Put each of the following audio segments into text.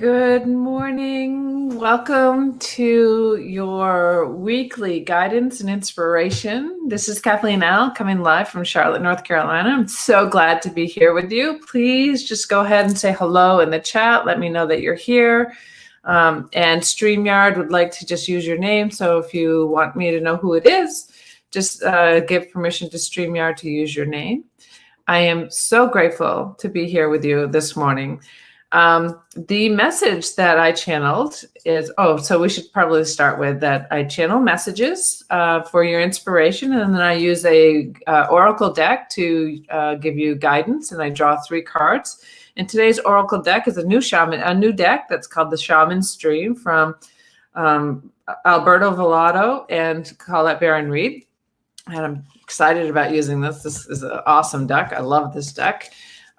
Good morning. Welcome to your weekly guidance and inspiration. This is Kathleen Al coming live from Charlotte, North Carolina. I'm so glad to be here with you. Please just go ahead and say hello in the chat. Let me know that you're here. And StreamYard would like to just use your name. So if you want me to know who it is, just give permission to StreamYard to use your name. I am so grateful to be here with you this morning. The message that I channeled is, so we should probably start with that. I channel messages for your inspiration, and then I use a oracle deck to give you guidance, and I draw 3 cards. And today's oracle deck is a new deck that's called the Shaman Stream from Alberto Villado and Colette Baron Reed. And I'm excited about using this. This is an awesome deck. I love this deck.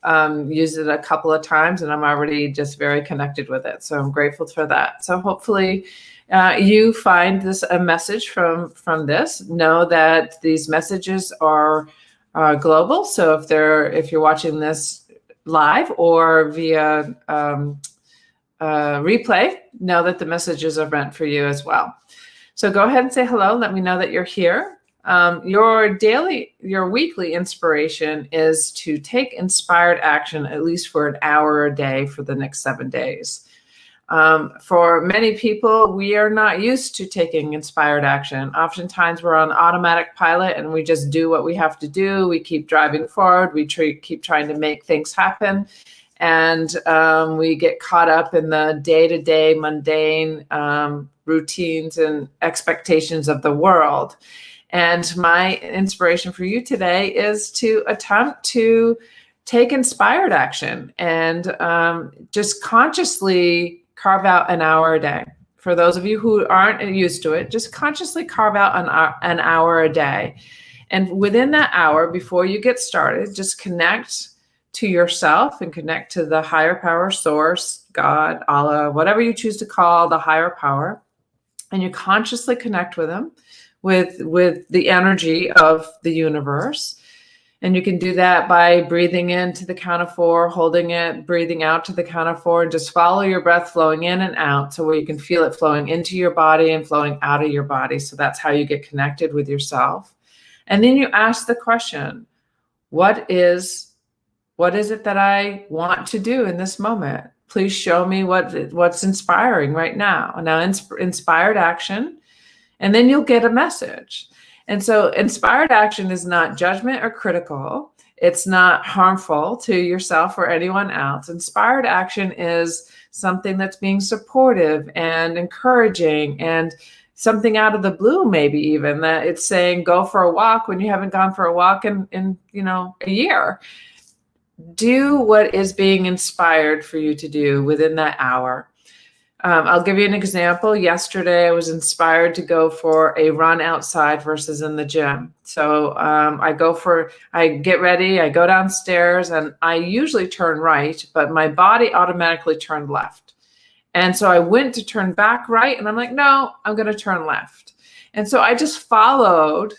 Used it a couple of times and I'm already just very connected with it. So I'm grateful for that. So hopefully you find this a message from this. Know that these messages are global. So if you're watching this live or via replay, know that the messages are meant for you as well. So go ahead and say hello. Let me know that you're here. Your weekly inspiration is to take inspired action at least for an hour a day for the next 7 days. For many people, we are not used to taking inspired action. Oftentimes we're on automatic pilot and we just do what we have to do. We keep driving forward. We keep trying to make things happen. And we get caught up in the day-to-day mundane routines and expectations of the world. And my inspiration for you today is to attempt to take inspired action and just consciously carve out an hour a day. For those of you who aren't used to it, just consciously carve out an hour a day. And within that hour, before you get started, just connect to yourself and connect to the higher power source, God, Allah, whatever you choose to call the higher power. And you consciously connect with them. With the energy of the universe. And you can do that by breathing in to the count of 4, holding it, breathing out to the count of 4, and just follow your breath flowing in and out so where you can feel it flowing into your body and flowing out of your body. So that's how you get connected with yourself. And then you ask the question, what is it that I want to do in this moment? Please show me what's inspiring right now. Now, inspired action. And then you'll get a message. And so inspired action is not judgment or critical. It's not harmful to yourself or anyone else. Inspired action is something that's being supportive and encouraging and something out of the blue, maybe even that it's saying, go for a walk when you haven't gone for a walk in a year. Do what is being inspired for you to do within that hour. I'll give you an example. Yesterday, I was inspired to go for a run outside versus in the gym. So I get ready, I go downstairs, and I usually turn right, but my body automatically turned left. And so I went to turn back right, and I'm like, no, I'm going to turn left. And so I just followed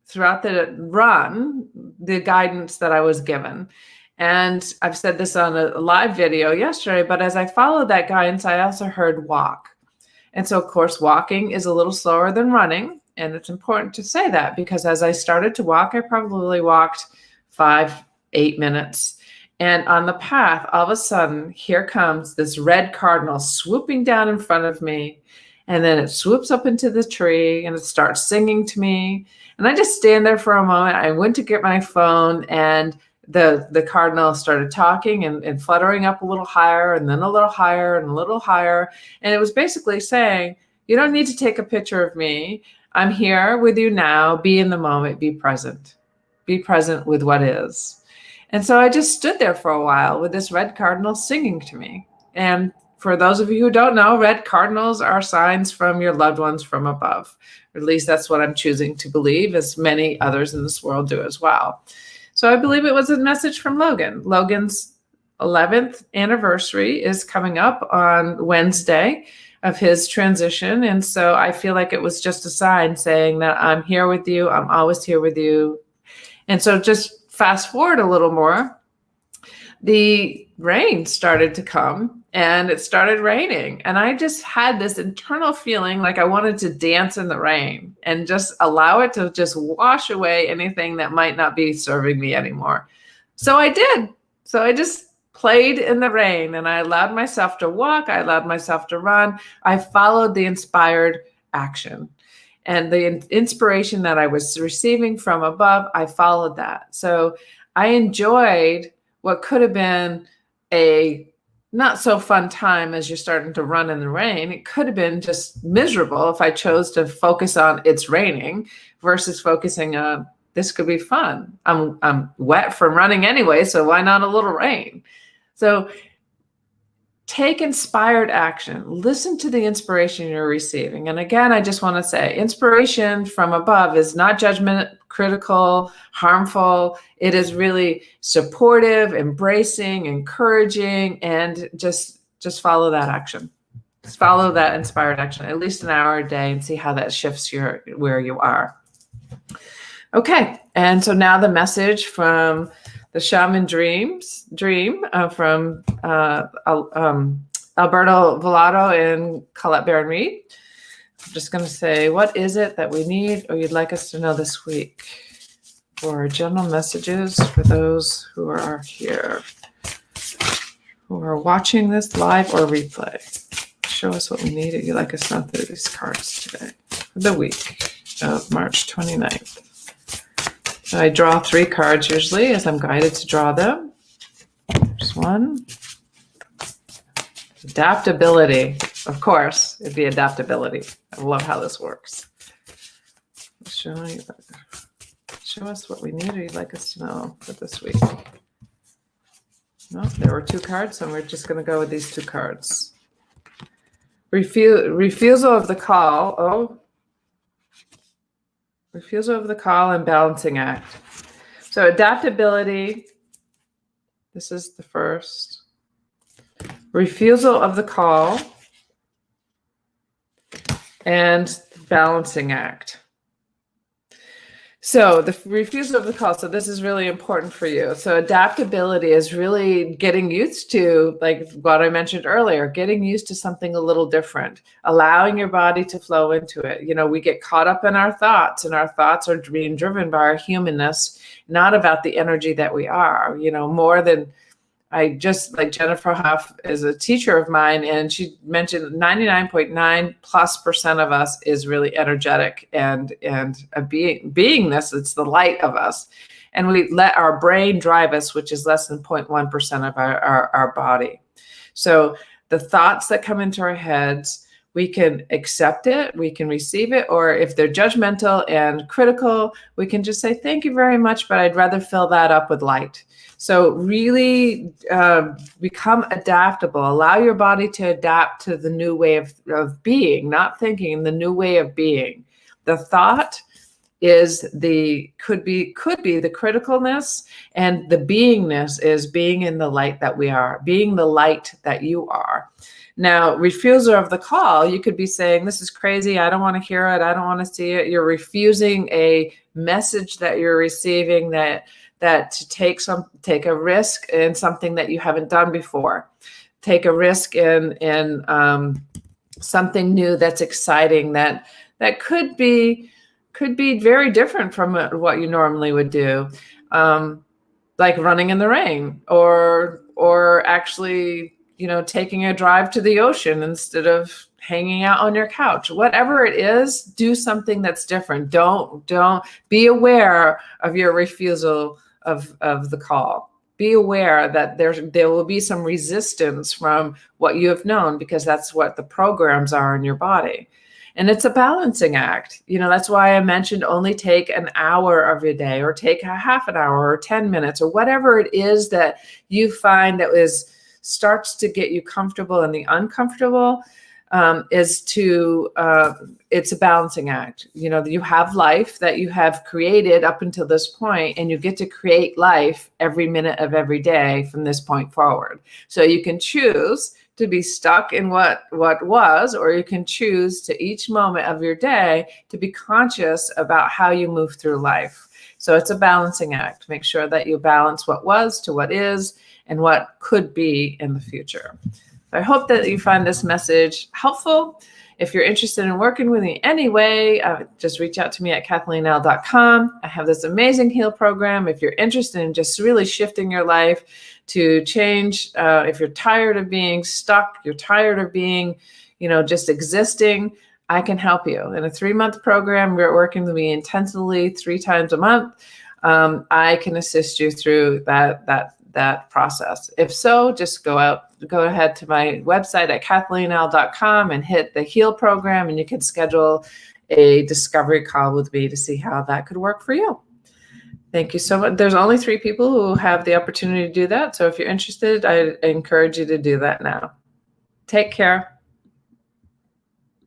throughout the run the guidance that I was given. And I've said this on a live video yesterday, but as I followed that guidance, I also heard walk. And so, of course, walking is a little slower than running. And it's important to say that because as I started to walk, I probably walked 5-8 minutes. And on the path, all of a sudden, here comes this red cardinal swooping down in front of me. And then it swoops up into the tree and it starts singing to me. And I just stand there for a moment. I went to get my phone and the cardinal started talking and fluttering up a little higher and then a little higher and a little higher. And it was basically saying, you don't need to take a picture of me. I'm here with you now. Be in the moment. Be present. Be present with what is. And so I just stood there for a while with this red cardinal singing to me. And for those of you who don't know, red cardinals are signs from your loved ones from above. Or at least that's what I'm choosing to believe, as many others in this world do as well. So I believe it was a message from Logan. Logan's 11th anniversary is coming up on Wednesday of his transition. And so I feel like it was just a sign saying that I'm here with you. I'm always here with you. And so just fast forward a little more. the rain started to come and it started raining. And I just had this internal feeling like I wanted to dance in the rain and just allow it to just wash away anything that might not be serving me anymore. So I did. So I just played in the rain and I allowed myself to walk. I allowed myself to run. I followed the inspired action. And the inspiration that I was receiving from above, I followed that. So I enjoyed what could have been a not so fun time as you're starting to run in the rain. It could have been just miserable if I chose to focus on it's raining versus focusing on this could be fun. I'm wet from running anyway, so why not a little rain? So take inspired action. Listen to the inspiration you're receiving. And again, I just want to say inspiration from above is not judgment, critical, harmful. It is really supportive, embracing, encouraging, and just follow that action. Just follow that inspired action, at least an hour a day, and see how that shifts where you are. Okay, and so now the message from the Shaman Dream from Alberto Villado and Colette Baron-Reed. I'm just going to say, what is it that we need or you'd like us to know this week? For general messages for those who are here, who are watching this live or replay. Show us what we need or you'd like us to know through these cards today for the week of March 29th. So I draw 3 cards usually as I'm guided to draw them. There's one. Adaptability. Of course, it'd be adaptability. I love how this works. Show us what we need or you'd like us to know for this week. No, there were 2 cards, so we're just going to go with these 2 cards. Refusal of the call. Oh. Refusal of the call and balancing act. So adaptability, this is the first. Refusal of the call and balancing act. So the refusal of the call. So this is really important for you. So adaptability is really getting used to, like what I mentioned earlier, getting used to something a little different, allowing your body to flow into it. You know, we get caught up in our thoughts, and our thoughts are being driven by our humanness, not about the energy that we are, you know, more than I just, like Jennifer Huff is a teacher of mine, and she mentioned 99.9+% of us is really energetic and a beingness. It's the light of us. And we let our brain drive us, which is less than 0.1% of our body. So the thoughts that come into our heads, we can accept it, we can receive it, or if they're judgmental and critical, we can just say, thank you very much, but I'd rather fill that up with light. So really become adaptable. Allow your body to adapt to the new way of being, not thinking, the new way of being. The thought is could be the criticalness, and the beingness is being in the light that we are, being the light that you are. Now, refusal of the call, you could be saying, this is crazy, I don't want to hear it, I don't want to see it. You're refusing a message that you're receiving that to take a risk in something that you haven't done before. Take a risk in something new that's exciting, that could be very different from what you normally would do. Like running in the rain, or actually, you know, taking a drive to the ocean instead of hanging out on your couch. Whatever it is, do something that's different. Don't be aware of your refusal of the call. Be aware that there will be some resistance from what you have known, because that's what the programs are in your body. And it's a balancing act. You know, that's why I mentioned only take an hour of your day, or take a half an hour or 10 minutes, or whatever it is that you find that starts to get you comfortable in the uncomfortable. It's a balancing act. You know, you have life that you have created up until this point, and you get to create life every minute of every day from this point forward. So you can choose to be stuck in what was, or you can choose to each moment of your day to be conscious about how you move through life. So it's a balancing act. Make sure that you balance what was to what is and what could be in the future. I hope that you find this message helpful. If you're interested in working with me anyway, just reach out to me at kathleenl.com. I have this amazing Heal program. If you're interested in just really shifting your life to change, if you're tired of being stuck, you're tired of being, just existing, I can help you. In a 3-month program, we're working with me intensively 3 times a month. I can assist you through that process. If so, just go ahead to my website at kathleenl.com and hit the Heal program, and you can schedule a discovery call with me to see how that could work for you. Thank you so much. There's only 3 people who have the opportunity to do that. So if you're interested, I encourage you to do that now. Take care.